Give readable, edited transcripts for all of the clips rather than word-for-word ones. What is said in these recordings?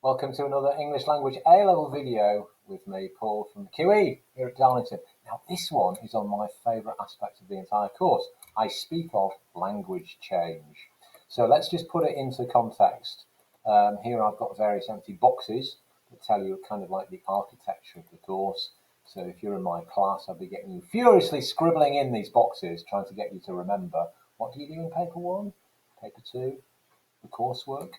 Welcome to another English language A-level video with me, Paul, from the QE here at Darlington. Now, this one is on my favourite aspect of the entire course. I speak of language change. So let's just put it into context. Here I've got various empty boxes that tell you kind of like the architecture of the course. So if you're in my class, I'll be getting you furiously scribbling in these boxes, trying to get you to remember. What do you do in paper one, paper two, the coursework?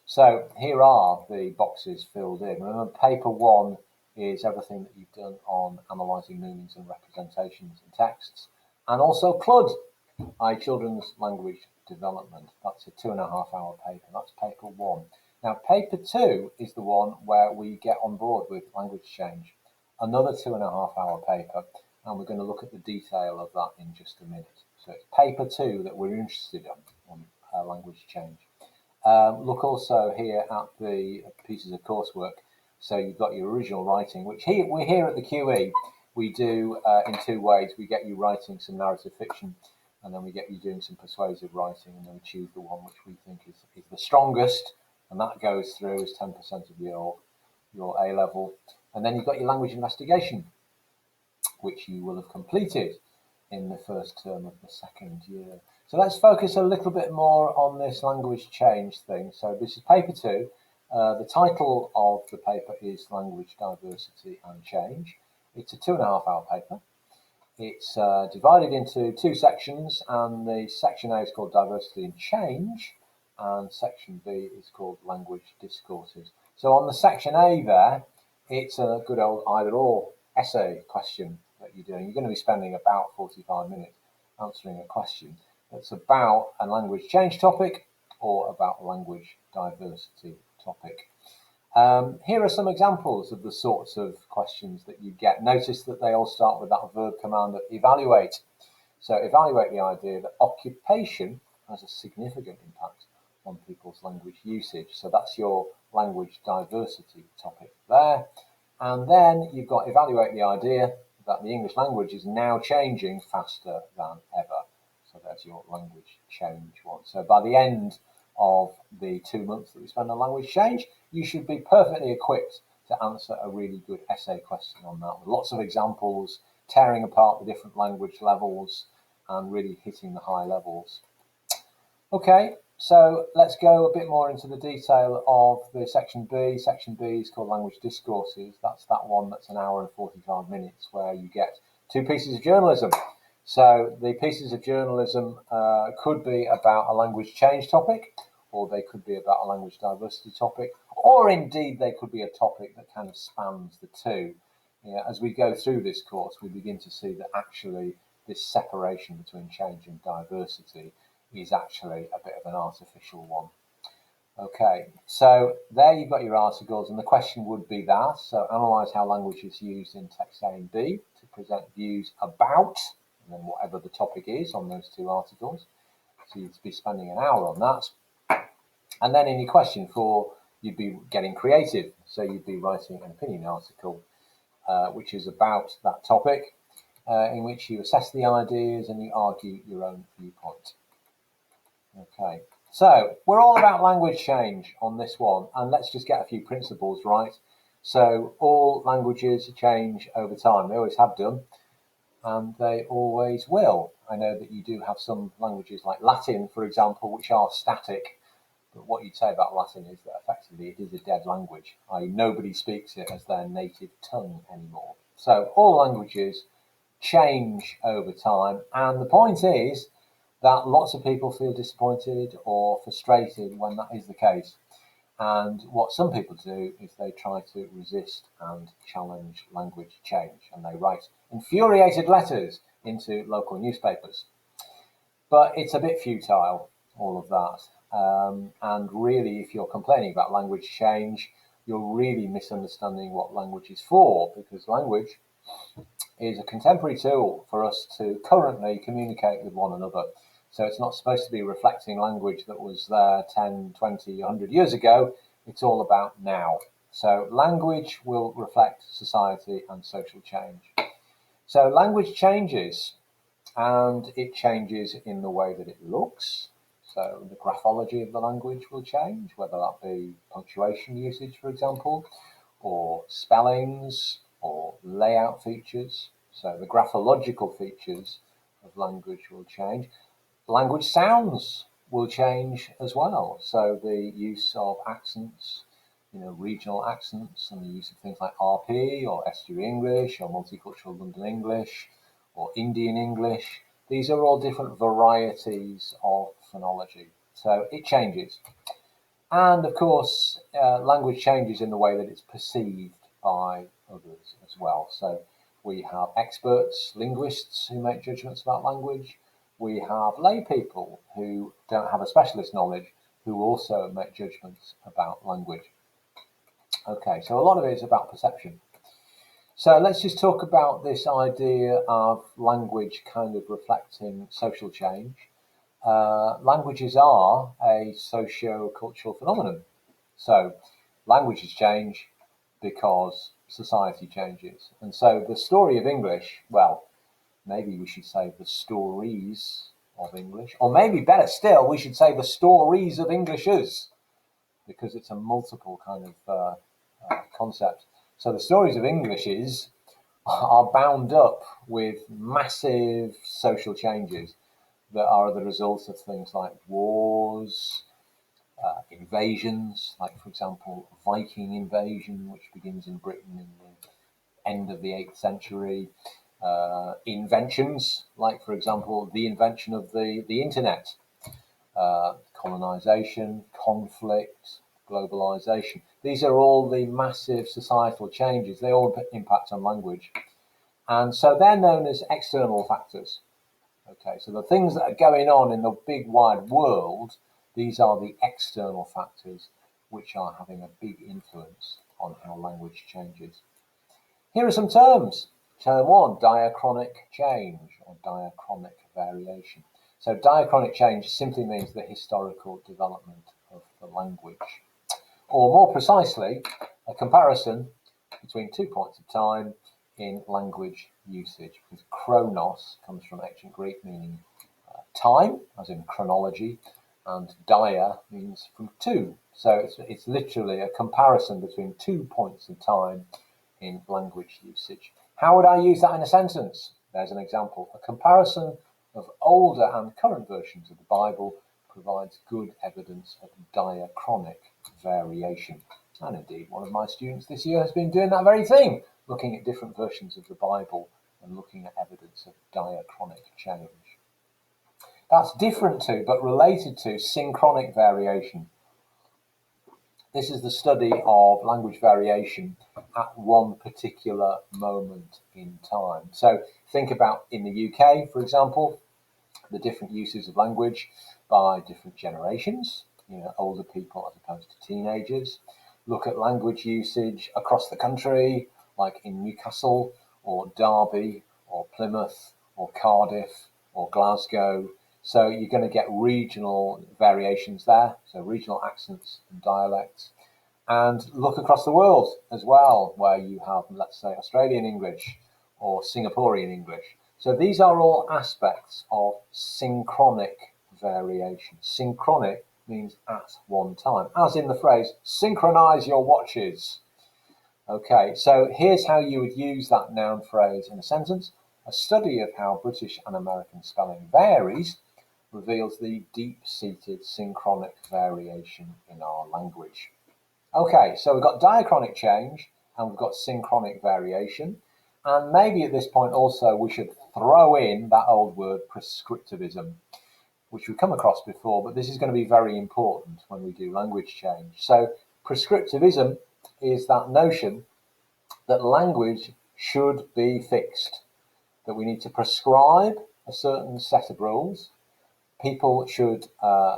So here are the boxes filled in. Remember, paper one is everything that you've done on analysing meanings and representations in texts, and also CLUD, Children's Language Development. That's a 2.5-hour paper. That's paper one. Now, paper two is the one where we get on board with language change. Another 2.5-hour paper, and we're going to look at the detail of that in just a minute. So it's paper two that we're interested in on language change. Look also here at the pieces of coursework. So you've got your original writing, which we're here at the QE. We do in two ways. We get you writing some narrative fiction, and then we get you doing some persuasive writing, and then we choose the one which we think is the strongest, and that goes through as 10% of your A level. And then you've got your language investigation, which you will have completed in the first term of the second year. So let's focus a little bit more on this language change thing. So this is paper two. The title of the paper is Language Diversity and Change. It's a 2.5-hour paper. It's divided into two sections, and the section A is called Diversity and Change, and section B is called Language Discourses. So on the section A there, it's a good old either or essay question that you're doing. You're going to be spending about 45 minutes answering a question that's about a language change topic or about a language diversity topic. Here are some examples of the sorts of questions that you get. Notice that they all start with that verb command of evaluate. So evaluate the idea that occupation has a significant impact on people's language usage. So that's your language diversity topic there. And then you've got evaluate the idea that the English language is now changing faster than ever. So there's your language change one. So by the end of the 2 months that we spend on language change, you should be perfectly equipped to answer a really good essay question on that, with lots of examples, tearing apart the different language levels and really hitting the high levels. Okay, so let's go a bit more into the detail of the section B. Section B is called Language Discourses. That's that one that's an hour and 45 minutes where you get two pieces of journalism. So the pieces of journalism could be about a language change topic, or they could be about a language diversity topic, or indeed they could be a topic that kind of spans the two. As we go through this course, we begin to see that actually this separation between change and diversity is actually a bit of an artificial one. Okay, so there you've got your articles, and the question would be that. So analyse how language is used in text A and B to present views about, and then whatever the topic is on those two articles. So you'd be spending an hour on that. And then in your question four, you'd be getting creative. So you'd be writing an opinion article, which is about that topic, in which you assess the ideas and you argue your own viewpoint. Okay, so we're all about language change on this one, and let's just get a few principles right. So all languages change over time. They always have done, and they always will. I know that you do have some languages like Latin, for example, which are static, but what you'd say about Latin is that effectively it is a dead language, i.e. nobody speaks it as their native tongue anymore. So all languages change over time, and the point is that lots of people feel disappointed or frustrated when that is the case. And what some people do is they try to resist and challenge language change, and they write infuriated letters into local newspapers. But it's a bit futile, all of that. And really, if you're complaining about language change, you're really misunderstanding what language is for, because language is a contemporary tool for us to currently communicate with one another. So it's not supposed to be reflecting language that was there 10, 20, 100 years ago. It's all about now. So language will reflect society and social change. So language changes, and it changes in the way that it looks. So the graphology of the language will change, whether that be punctuation usage, for example, or spellings or layout features. So the graphological features of language will change. Language sounds will change as well. So the use of accents, regional accents, and the use of things like RP or estuary English or multicultural London English or Indian English. These are all different varieties of phonology. So it changes. And of course, language changes in the way that it's perceived by others as well. So we have experts, linguists who make judgments about language. We have lay people who don't have a specialist knowledge who also make judgments about language. Okay, so a lot of it is about perception. So let's just talk about this idea of language kind of reflecting social change. Languages are a socio-cultural phenomenon. So languages change because society changes. And so the story of English, well, maybe we should say the stories of English, or maybe better still, we should say the stories of Englishers, because it's a multiple kind of concept. So the stories of Englishes are bound up with massive social changes that are the result of things like wars, invasions, like, for example, Viking invasion, which begins in Britain in the end of the 8th century, inventions, like, for example, the invention of the internet, colonization, conflict, globalization. These are all the massive societal changes. They all impact on language. And so they're known as external factors. Okay, so the things that are going on in the big wide world, these are the external factors which are having a big influence on how language changes. Here are some terms. Term one, diachronic change or diachronic variation. So diachronic change simply means the historical development of the language. Or more precisely, a comparison between 2 points of time in language usage, because chronos comes from ancient Greek meaning time, as in chronology, and dia means from two. So it's literally a comparison between 2 points of time in language usage. How would I use that in a sentence? There's an example. A comparison of older and current versions of the Bible provides good evidence of diachronic variation. And indeed, one of my students this year has been doing that very thing, looking at different versions of the Bible and looking at evidence of diachronic change. That's different to, but related to, synchronic variation. This is the study of language variation at one particular moment in time. So think about in the UK, for example, the different uses of language by different generations, older people as opposed to teenagers. Look at language usage across the country, like in Newcastle or Derby or Plymouth or Cardiff or Glasgow. So you're going to get regional variations there, so regional accents and dialects. And look across the world as well, where you have, let's say, Australian English or Singaporean English. So these are all aspects of synchronic variation. Synchronic means at one time, as in the phrase, synchronize your watches. Okay, so here's how you would use that noun phrase in a sentence. A study of how British and American spelling varies reveals the deep-seated synchronic variation in our language. Okay, so we've got diachronic change and we've got synchronic variation. And maybe at this point also we should throw in that old word prescriptivism, which we've come across before, but this is going to be very important when we do language change. So prescriptivism is that notion that language should be fixed, that we need to prescribe a certain set of rules. People should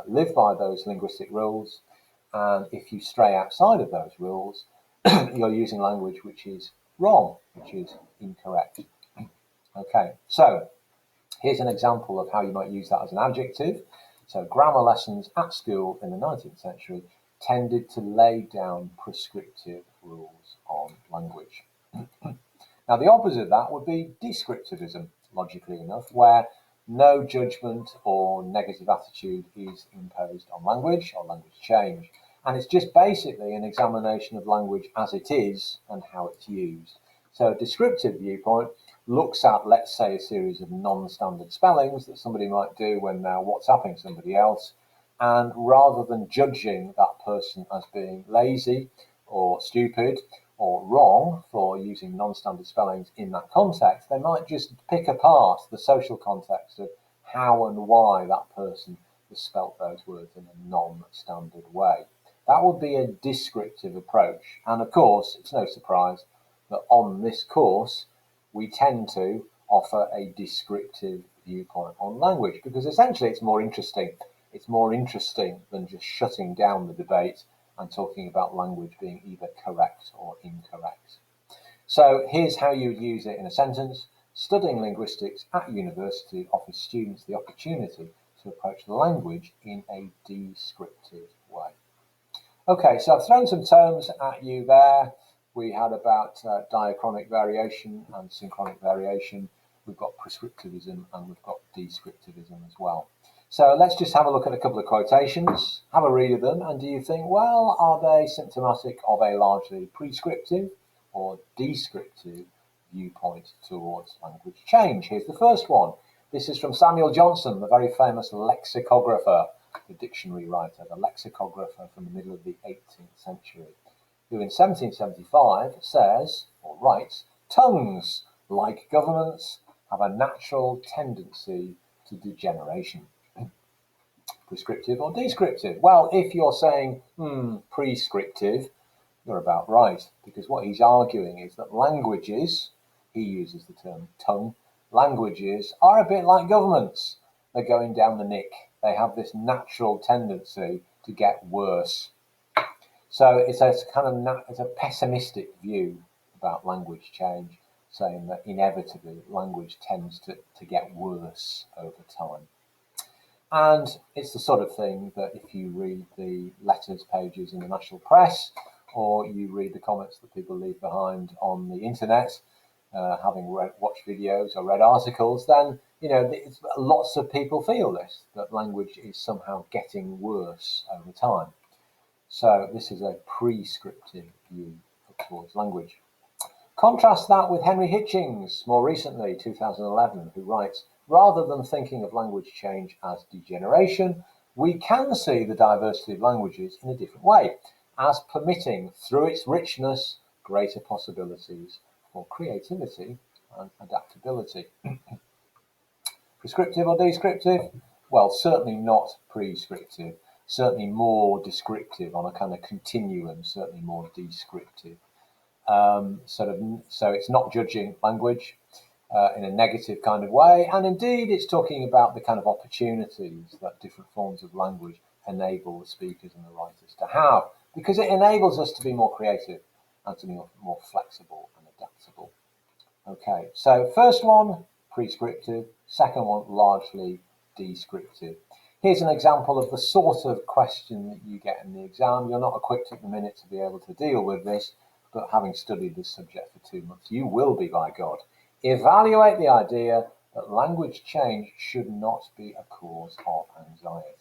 live by those linguistic rules, and if you stray outside of those rules, you're using language which is wrong, which is incorrect. Okay, so here's an example of how you might use that as an adjective. So grammar lessons at school in the 19th century tended to lay down prescriptive rules on language. Now, the opposite of that would be descriptivism, logically enough, where no judgment or negative attitude is imposed on language or language change. And it's just basically an examination of language as it is and how it's used. So a descriptive viewpoint looks at, let's say, a series of non-standard spellings that somebody might do when they're WhatsApping somebody else. And rather than judging that person as being lazy or stupid or wrong for using non-standard spellings in that context, they might just pick apart the social context of how and why that person has spelt those words in a non-standard way. That would be a descriptive approach. And of course, it's no surprise that on this course, we tend to offer a descriptive viewpoint on language because essentially it's more interesting. It's more interesting than just shutting down the debate and talking about language being either correct or incorrect. So here's how you use it in a sentence. Studying linguistics at university offers students the opportunity to approach language in a descriptive way. Okay, so I've thrown some terms at you there. We had about diachronic variation and synchronic variation. We've got prescriptivism and we've got descriptivism as well. So let's just have a look at a couple of quotations, have a read of them, and do you think, well, are they symptomatic of a largely prescriptive or descriptive viewpoint towards language change? Here's the first one. This is from Samuel Johnson, the very famous lexicographer, the dictionary writer, the lexicographer from the middle of the 18th century, who in 1775 says, or writes, tongues, like governments, have a natural tendency to degeneration. Prescriptive or descriptive? Well, if you're saying prescriptive, you're about right, because what he's arguing is that languages, he uses the term tongue, languages are a bit like governments. They're going down the nick. They have this natural tendency to get worse. So it's a kind of it's a pessimistic view about language change, saying that inevitably language tends to get worse over time. And it's the sort of thing that if you read the letters pages in the national press, or you read the comments that people leave behind on the internet, having watched videos or read articles, then lots of people feel this, that language is somehow getting worse over time. So this is a prescriptive view towards language. Contrast that with Henry Hitchings, more recently, 2011, who writes, rather than thinking of language change as degeneration, we can see the diversity of languages in a different way, as permitting, through its richness, greater possibilities for creativity and adaptability. Prescriptive or descriptive? Well, certainly not prescriptive, certainly more descriptive on a kind of continuum, certainly more descriptive. So it's not judging language in a negative kind of way, and indeed it's talking about the kind of opportunities that different forms of language enable the speakers and the writers to have, because it enables us to be more creative and to be more flexible and adaptable. Okay, so first one, prescriptive, second one, largely descriptive. Here's an example of the sort of question that you get in the exam. You're not equipped at the minute to be able to deal with this, but having studied this subject for 2 months, you will be, by God. Evaluate the idea that language change should not be a cause of anxiety.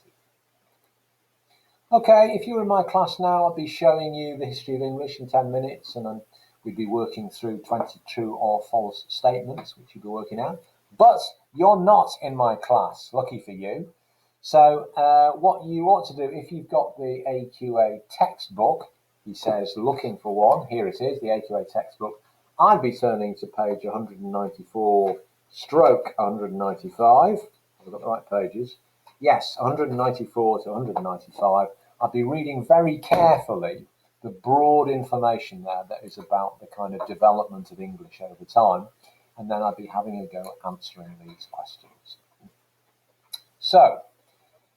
Okay, if you were in my class now, I'd be showing you the history of English in 10 minutes, and then we'd be working through 20 true or false statements, which you'd be working out. But you're not in my class, lucky for you. So what you ought to do, if you've got the AQA textbook, he says looking for one, here it is, the AQA textbook, I'd be turning to page 194 stroke 195. Have I got the right pages? Yes, 194 to 195. I'd be reading very carefully the broad information there that is about the kind of development of English over time, and then I'd be having a go at answering these questions. So,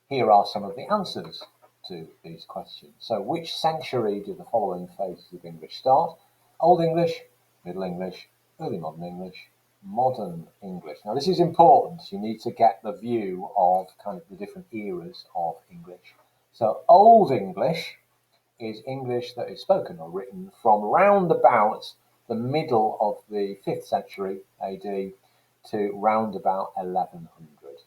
here are some of the answers to these questions. So, which century do the following phases of English start? Old English, Middle English, Early Modern English, Modern English. Now, this is important. You need to get the view of kind of the different eras of English. So, Old English is English that is spoken or written from round about the middle of the 5th century AD to round about 1100.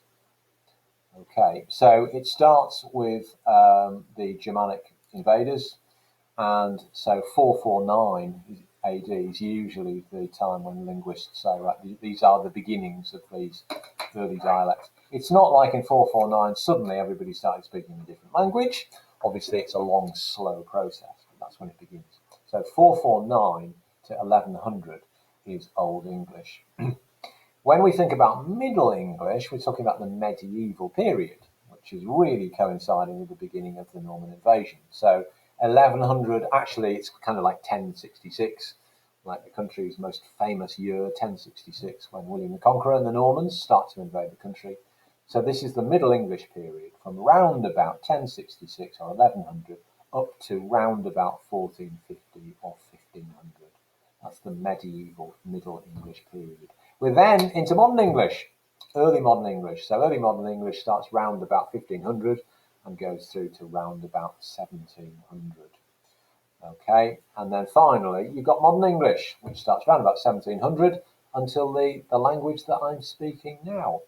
Okay, so it starts with the Germanic invaders, and so 449 AD is usually the time when linguists say, right, these are the beginnings of these early dialects. It's not like in 449 suddenly everybody started speaking a different language. Obviously, it's a long, slow process, but that's when it begins. So 449 to 1100 is Old English. When we think about Middle English, we're talking about the medieval period, which is really coinciding with the beginning of the Norman invasion. So 1100, actually, it's kind of like 1066, like the country's most famous year, 1066, when William the Conqueror and the Normans start to invade the country. So this is the Middle English period from round about 1066 or 1100 up to round about 1450 or 1500. That's the medieval Middle English period. We're then into modern English, early modern English. So early modern English starts round about 1500 and goes through to round about 1700. Okay, and then finally you've got modern English, which starts around about 1700 until the language that I'm speaking now.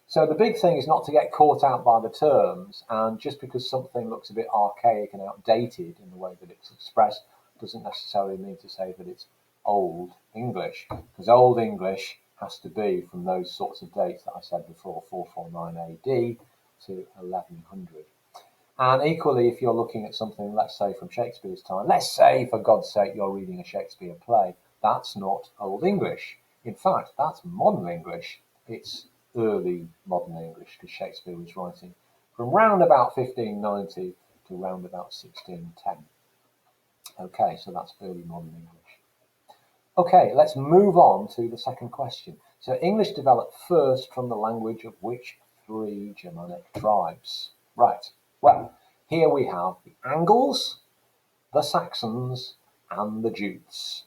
So the big thing is not to get caught out by the terms, and just because something looks a bit archaic and outdated in the way that it's expressed doesn't necessarily mean to say that it's Old English, because Old English has to be from those sorts of dates that I said before, 449 AD to 1100. And equally, if you're looking at something, let's say from Shakespeare's time, let's say, for God's sake, you're reading a Shakespeare play, that's not Old English. In fact, that's modern English. It's early modern English, because Shakespeare was writing from round about 1590 to round about 1610. Okay, so that's early modern English. Okay, let's move on to the second question. So English developed first from the language of which three Germanic tribes? Right, well, here we have the Angles, the Saxons, and the Jutes.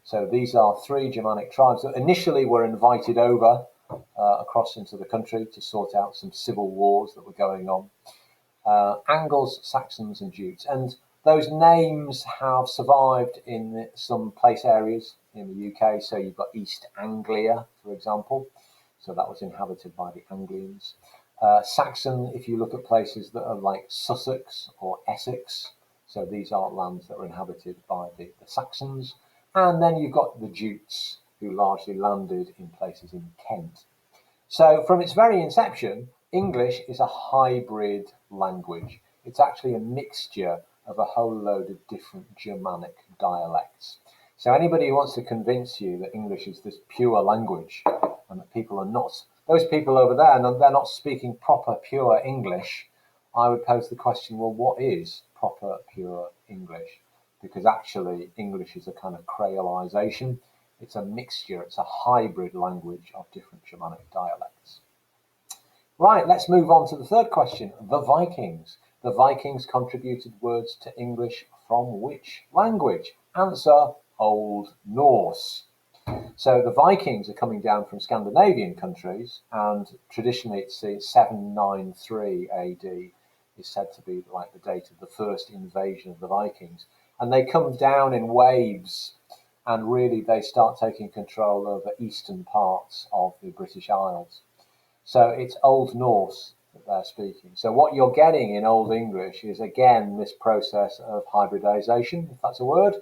So these are three Germanic tribes that initially were invited over across into the country to sort out some civil wars that were going on. Angles, Saxons, and Jutes. And those names have survived in some place areas in the UK. So you've got East Anglia, for example. So that was inhabited by the Anglians. Saxon, if you look at places that are like Sussex or Essex. So these are lands that were inhabited by the Saxons. And then you've got the Jutes, who largely landed in places in Kent. So from its very inception, English is a hybrid language. It's actually a mixture of a whole load of different Germanic dialects. So anybody who wants to convince you that English is this pure language and that people are not, those people over there, and they're not speaking proper, pure English, I would pose the question, well, what is proper, pure English? Because actually English is a kind of creolization. It's a mixture, it's a hybrid language of different Germanic dialects. Right, let's move on to the third question. The Vikings. The Vikings contributed words to English from which language? Answer, Old Norse. So the Vikings are coming down from Scandinavian countries, and traditionally it's 793 AD is said to be like the date of the first invasion of the Vikings. And they come down in waves, and really they start taking control over eastern parts of the British Isles. So it's Old Norse that they're speaking. So what you're getting in Old English is, again, this process of hybridization, if that's a word,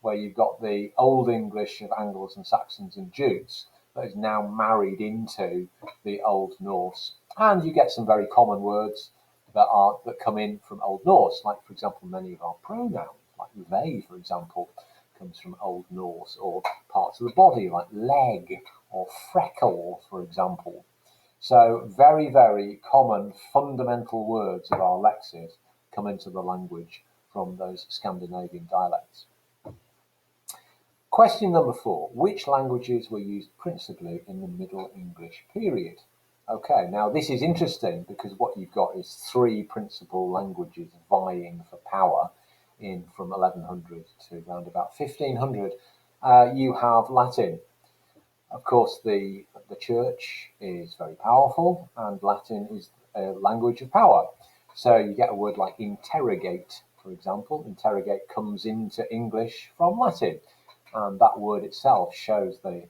where you've got the Old English of Angles and Saxons and Jutes that is now married into the Old Norse. And you get some very common words that come in from Old Norse, like, for example, many of our pronouns, like they, for example, comes from Old Norse, or parts of the body, like leg or freckle, for example. So very, very common fundamental words of our lexis come into the language from those Scandinavian dialects. Question number 4. Which languages were used principally in the Middle English period? Okay, now this is interesting because what you've got is three principal languages vying for power in from 1100 to around about 1500. You have Latin. Of course, the church is very powerful, and Latin is a language of power. So you get a word like interrogate, for example. Interrogate comes into English from Latin, and that word itself shows the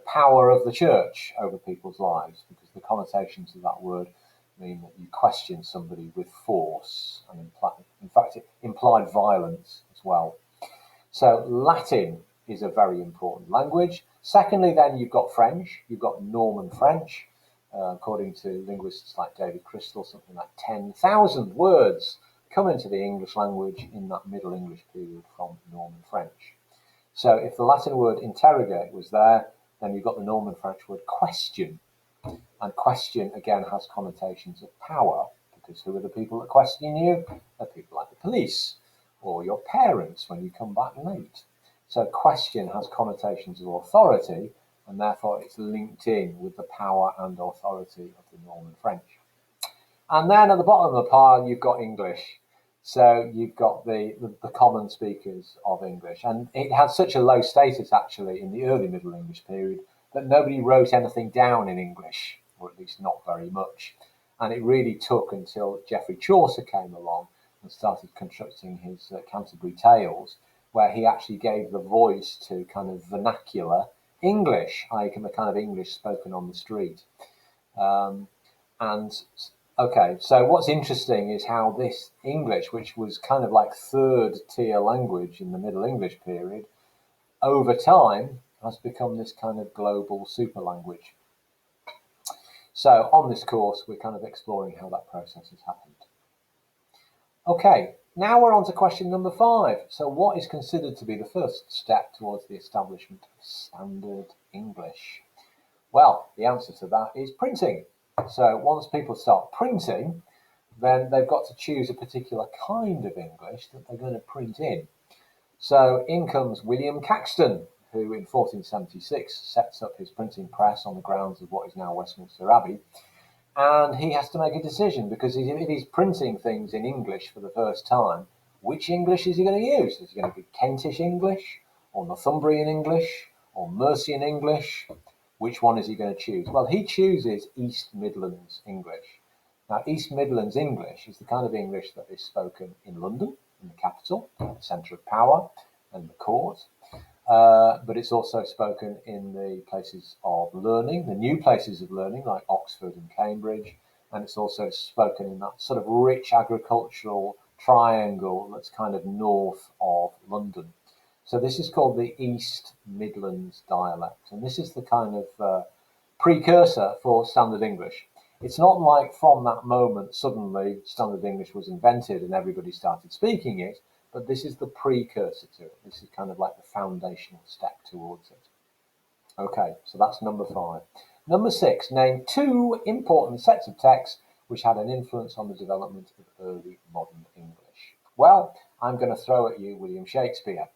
power of the church over people's lives, because the connotations of that word mean that you question somebody with force, and in fact, it implied violence as well. So Latin is a very important language. Secondly, then you've got French. You've got Norman French. According to linguists like David Crystal, something like 10,000 words come into the English language in that Middle English period from Norman French. So if the Latin word interrogate was there, then you've got the Norman French word question. And question, again, has connotations of power, because who are the people that question you? They're people like the police or your parents when you come back late. So question has connotations of authority, and therefore it's linked in with the power and authority of the Norman French. And then at the bottom of the pile, you've got English. So you've got the common speakers of English. And it had such a low status, actually, in the early Middle English period, that nobody wrote anything down in English, or at least not very much. And it really took until Geoffrey Chaucer came along and started constructing his Canterbury Tales, where he actually gave the voice to kind of vernacular English, i.e. the kind of English spoken on the street. Okay, so what's interesting is how this English, which was kind of like third tier language in the Middle English period, over time has become this kind of global super language. So on this course, we're kind of exploring how that process has happened. Okay, now we're on to question number 5. So what is considered to be the first step towards the establishment of standard English? Well, the answer to that is printing. So once people start printing, then they've got to choose a particular kind of English that they're going to print in. So in comes William Caxton, who in 1476 sets up his printing press on the grounds of what is now Westminster Abbey. And he has to make a decision, because if he's printing things in English for the first time, which English is he going to use? Is he going to be Kentish English, or Northumbrian English, or Mercian English? Which one is he going to choose? Well, he chooses East Midlands English. Now, East Midlands English is the kind of English that is spoken in London, in the capital, the centre of power, and the court. But it's also spoken in the places of learning, the new places of learning like Oxford and Cambridge, and it's also spoken in that sort of rich agricultural triangle that's kind of north of London. So this is called the East Midlands dialect, and this is the kind of precursor for Standard English. It's not like from that moment suddenly Standard English was invented and everybody started speaking it, but this is the precursor to it. This is kind of like the foundational step towards it. Okay, so that's number 5. Number 6, name 2 important sets of texts which had an influence on the development of early modern English. Well, I'm going to throw at you William Shakespeare.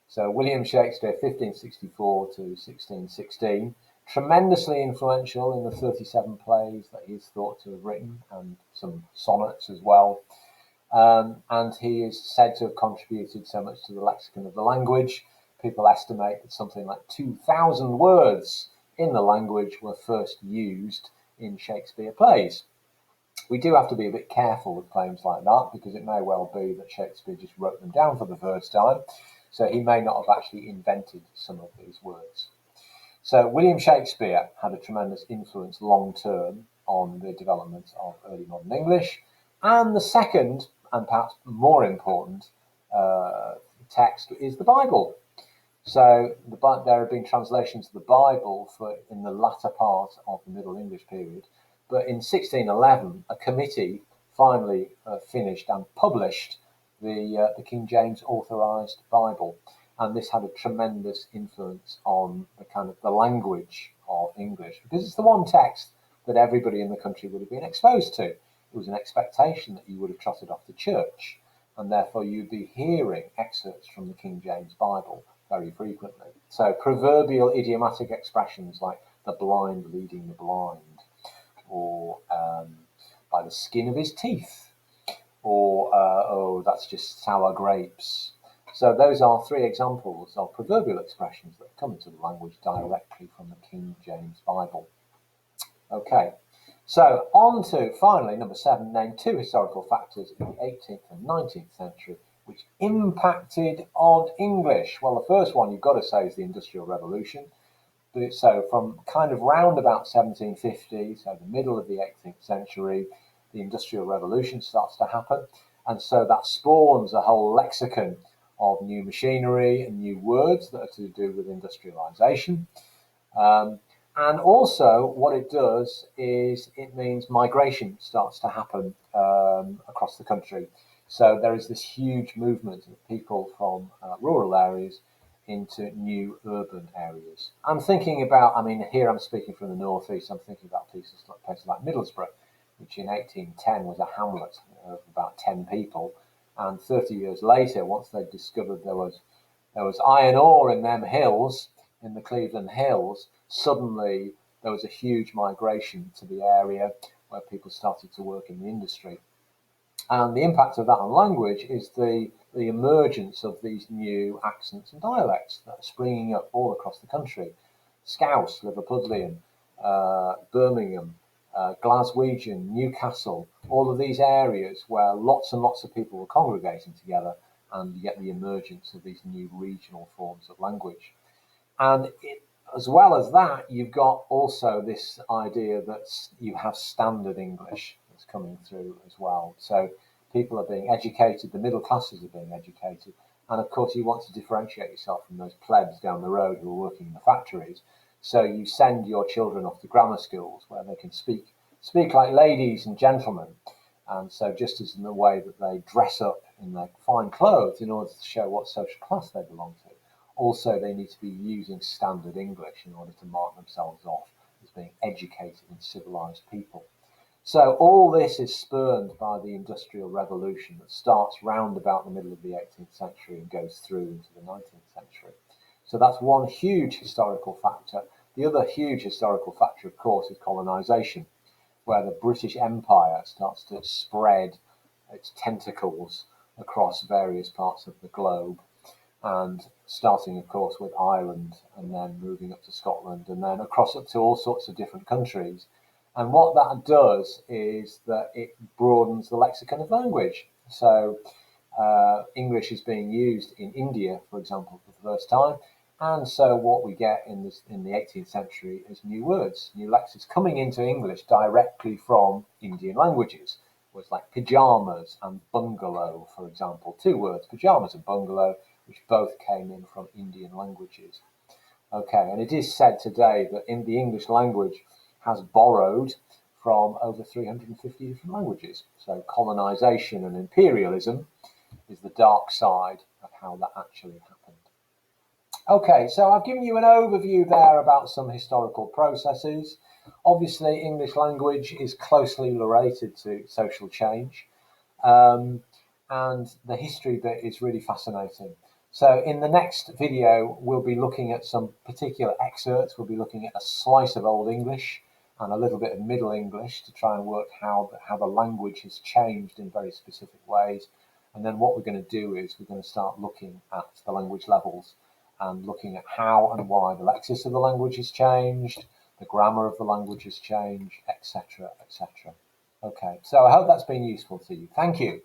So William Shakespeare, 1564 to 1616, tremendously influential in the 37 plays that he's thought to have written, and some sonnets as well. And he is said to have contributed so much to the lexicon of the language. People estimate that something like 2,000 words in the language were first used in Shakespeare plays. We do have to be a bit careful with claims like that, because it may well be that Shakespeare just wrote them down for the first time. So he may not have actually invented some of these words. So William Shakespeare had a tremendous influence long term on the development of early modern English. And the second, and perhaps more important, text is the Bible. So there have been translations of the Bible in the latter part of the Middle English period. But in 1611, a committee finally finished and published the King James Authorised Bible, and this had a tremendous influence on the kind of the language of English, because it's the one text that everybody in the country would have been exposed to. It was an expectation that you would have trotted off to church, and therefore you'd be hearing excerpts from the King James Bible very frequently. So proverbial idiomatic expressions like the blind leading the blind, or by the skin of his teeth, or oh, that's just sour grapes. So those are 3 examples of proverbial expressions that come into the language directly from the King James Bible. Okay, so on to finally number 7, name 2 historical factors in the 18th and 19th century which impacted on English. Well, the first one you've got to say is the Industrial Revolution. So from kind of round about 1750, so the middle of the 18th century, the Industrial Revolution starts to happen. And so that spawns a whole lexicon of new machinery and new words that are to do with industrialization. And also what it does is it means migration starts to happen across the country. So there is this huge movement of people from rural areas into new urban areas. I'm thinking about, I mean, here I'm speaking from the northeast, I'm thinking about places like Middlesbrough, which in 1810 was a hamlet of about 10 people. And 30 years later, once they discovered there was iron ore in them hills, in the Cleveland Hills, suddenly there was a huge migration to the area where people started to work in the industry. And the impact of that on language is the emergence of these new accents and dialects that are springing up all across the country. Scouse, Liverpudlian, Birmingham, Glaswegian, Newcastle, all of these areas where lots and lots of people were congregating together, and you get the emergence of these new regional forms of language. And as well as that, you've got also this idea that you have standard English that's coming through as well. So people are being educated, the middle classes are being educated, and of course you want to differentiate yourself from those plebs down the road who are working in the factories. So you send your children off to grammar schools where they can speak like ladies and gentlemen. And so just as in the way that they dress up in their fine clothes in order to show what social class they belong to, also they need to be using standard English in order to mark themselves off as being educated and civilized people. So all this is spurned by the Industrial Revolution that starts round about the middle of the 18th century and goes through into the 19th century. So that's one huge historical factor. The other huge historical factor, of course, is colonization, where the British Empire starts to spread its tentacles across various parts of the globe, and starting, of course, with Ireland and then moving up to Scotland and then across up to all sorts of different countries. And what that does is that it broadens the lexicon of language. So English is being used in India, for example, for the first time. And so what we get in the 18th century is new words, new lexicons coming into English directly from Indian languages. Words like pyjamas and bungalow, for example, two words, pyjamas and bungalow, which both came in from Indian languages. Okay, and it is said today that in the English language has borrowed from over 350 different languages. So colonization and imperialism is the dark side of how that actually happened. Okay, so I've given you an overview there about some historical processes. Obviously, English language is closely related to social change, and the history bit is really fascinating. So in the next video, we'll be looking at some particular excerpts. We'll be looking at a slice of Old English and a little bit of Middle English to try and work how the language has changed in very specific ways. And then what we're going to do is we're going to start looking at the language levels and looking at how and why the lexis of the language has changed, the grammar of the language has changed, etc., etc. Okay, so I hope that's been useful to you. Thank you.